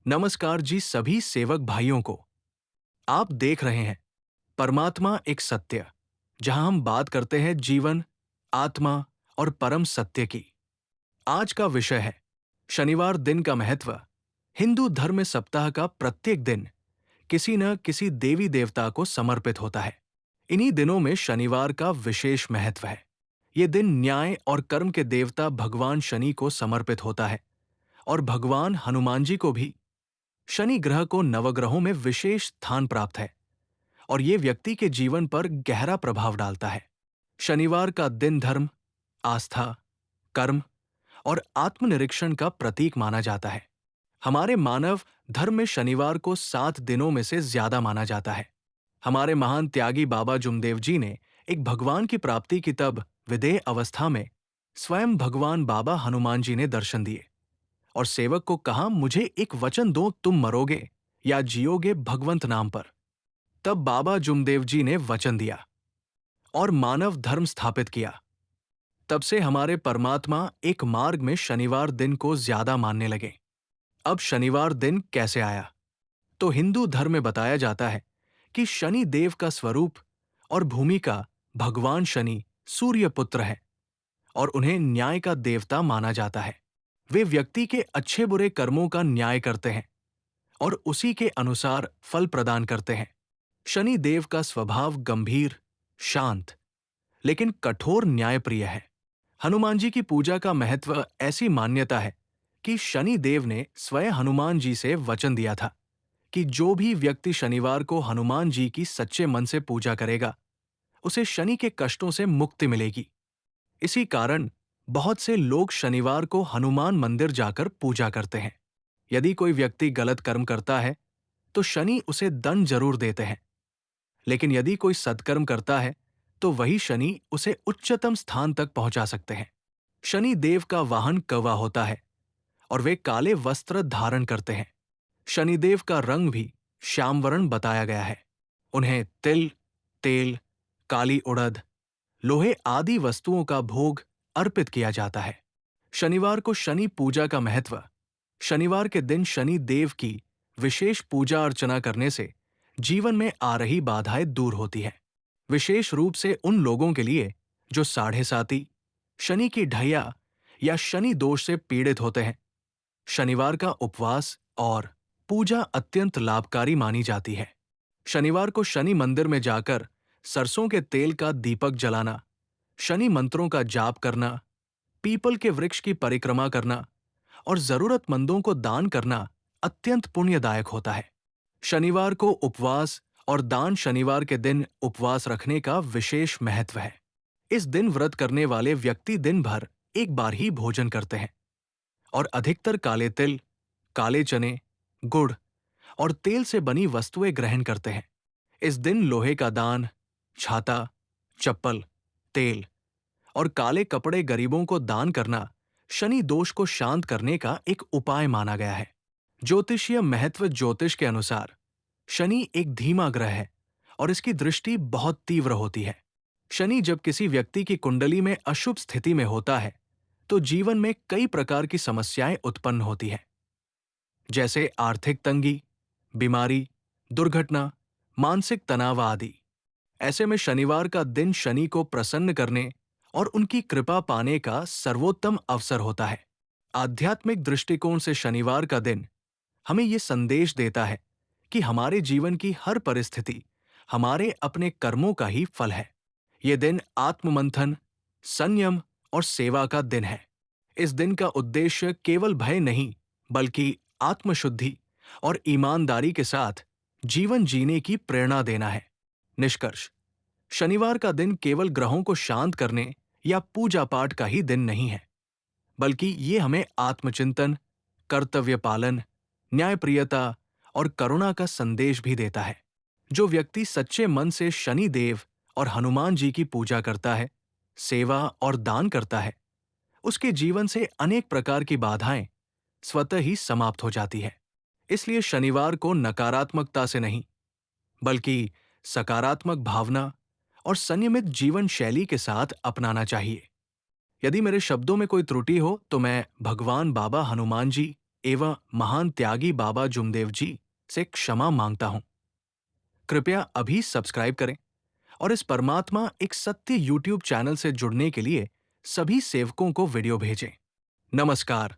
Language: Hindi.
नमस्कार जी सभी सेवक भाइयों को। आप देख रहे हैं परमात्मा एक सत्य, जहां हम बात करते हैं जीवन, आत्मा और परम सत्य की। आज का विषय है शनिवार दिन का महत्व। हिंदू धर्म में सप्ताह का प्रत्येक दिन किसी न किसी देवी देवता को समर्पित होता है। इन्हीं दिनों में शनिवार का विशेष महत्व है। ये दिन न्याय और कर्म के देवता भगवान शनि को समर्पित होता है और भगवान हनुमान जी को भी। शनि ग्रह को नवग्रहों में विशेष स्थान प्राप्त है और ये व्यक्ति के जीवन पर गहरा प्रभाव डालता है। शनिवार का दिन धर्म, आस्था, कर्म और आत्मनिरीक्षण का प्रतीक माना जाता है। हमारे मानव धर्म में शनिवार को 7 दिनों में से ज्यादा माना जाता है। हमारे महान त्यागी बाबा जुमदेव जी ने एक भगवान की प्राप्ति की तब विदेह अवस्था में स्वयं भगवान बाबा हनुमान जी ने दर्शन दिए और सेवक को कहा, मुझे एक वचन दो, तुम मरोगे या जियोगे भगवंत नाम पर। तब बाबा जुमदेव जी ने वचन दिया और मानव धर्म स्थापित किया। तब से हमारे परमात्मा एक मार्ग में शनिवार दिन को ज्यादा मानने लगे। अब शनिवार दिन कैसे आया? तो हिंदू धर्म में बताया जाता है कि शनि देव का स्वरूप और भूमिका भगवान शनि सूर्य पुत्र है और उन्हें न्याय का देवता माना जाता है। वे व्यक्ति के अच्छे बुरे कर्मों का न्याय करते हैं और उसी के अनुसार फल प्रदान करते हैं। शनि देव का स्वभाव गंभीर, शांत, लेकिन कठोर न्यायप्रिय है। हनुमान जी की पूजा का महत्व ऐसी मान्यता है कि शनि देव ने स्वयं हनुमान जी से वचन दिया था कि जो भी व्यक्ति शनिवार को हनुमान जी की सच्चे मन से पूजा करेगा, उसे शनि के कष्टों से मुक्ति मिलेगी। इसी कारण बहुत से लोग शनिवार को हनुमान मंदिर जाकर पूजा करते हैं। यदि कोई व्यक्ति गलत कर्म करता है तो शनि उसे दंड जरूर देते हैं, लेकिन यदि कोई सत्कर्म करता है तो वही शनि उसे उच्चतम स्थान तक पहुंचा सकते हैं। शनि देव का वाहन कौवा होता है और वे काले वस्त्र धारण करते हैं। शनिदेव का रंग भी श्यामवर्ण बताया गया है। उन्हें तिल, तेल, काली उड़द, लोहे आदि वस्तुओं का भोग अर्पित किया जाता है। शनिवार को शनि पूजा का महत्व। शनिवार के दिन शनि देव की विशेष पूजा अर्चना करने से जीवन में आ रही बाधाएं दूर होती हैं। विशेष रूप से उन लोगों के लिए जो साढ़े साती, शनि की ढैया या शनि दोष से पीड़ित होते हैं। शनिवार का उपवास और पूजा अत्यंत लाभकारी मानी जाती है। शनिवार को शनि मंदिर में जाकर सरसों के तेल का दीपक जलाना, शनि मंत्रों का जाप करना, पीपल के वृक्ष की परिक्रमा करना और जरूरतमंदों को दान करना अत्यंत पुण्यदायक होता है। शनिवार को उपवास और दान। शनिवार के दिन उपवास रखने का विशेष महत्व है। इस दिन व्रत करने वाले व्यक्ति दिन भर एक बार ही भोजन करते हैं और अधिकतर काले तिल, काले चने, गुड़ और तेल से बनी वस्तुएं ग्रहण करते हैं। इस दिन लोहे का दान, छाता, चप्पल, तेल और काले कपड़े गरीबों को दान करना शनि दोष को शांत करने का एक उपाय माना गया है। ज्योतिषीय महत्व। ज्योतिष के अनुसार शनि एक धीमा ग्रह है और इसकी दृष्टि बहुत तीव्र होती है। शनि जब किसी व्यक्ति की कुंडली में अशुभ स्थिति में होता है तो जीवन में कई प्रकार की समस्याएं उत्पन्न होती हैं, जैसे आर्थिक तंगी, बीमारी, दुर्घटना, मानसिक तनाव आदि। ऐसे में शनिवार का दिन शनि को प्रसन्न करने और उनकी कृपा पाने का सर्वोत्तम अवसर होता है। आध्यात्मिक दृष्टिकोण से शनिवार का दिन हमें ये संदेश देता है कि हमारे जीवन की हर परिस्थिति हमारे अपने कर्मों का ही फल है। ये दिन आत्ममंथन, संयम और सेवा का दिन है। इस दिन का उद्देश्य केवल भय नहीं, बल्कि आत्मशुद्धि और ईमानदारी के साथ जीवन जीने की प्रेरणा देना है। निष्कर्ष: शनिवार का दिन केवल ग्रहों को शांत करने या पूजा पाठ का ही दिन नहीं है, बल्कि ये हमें आत्मचिंतन, कर्तव्य पालन, न्यायप्रियता और करुणा का संदेश भी देता है। जो व्यक्ति सच्चे मन से शनि देव और हनुमान जी की पूजा करता है, सेवा और दान करता है, उसके जीवन से अनेक प्रकार की बाधाएं स्वतः ही समाप्त हो जाती है। इसलिए शनिवार को नकारात्मकता से नहीं, बल्कि सकारात्मक भावना और संयमित जीवन शैली के साथ अपनाना चाहिए। यदि मेरे शब्दों में कोई त्रुटि हो तो मैं भगवान बाबा हनुमान जी एवं महान त्यागी बाबा जुमदेव जी से क्षमा मांगता हूं। कृपया अभी सब्सक्राइब करें और इस परमात्मा एक सत्य यूट्यूब चैनल से जुड़ने के लिए सभी सेवकों को वीडियो भेजें। नमस्कार।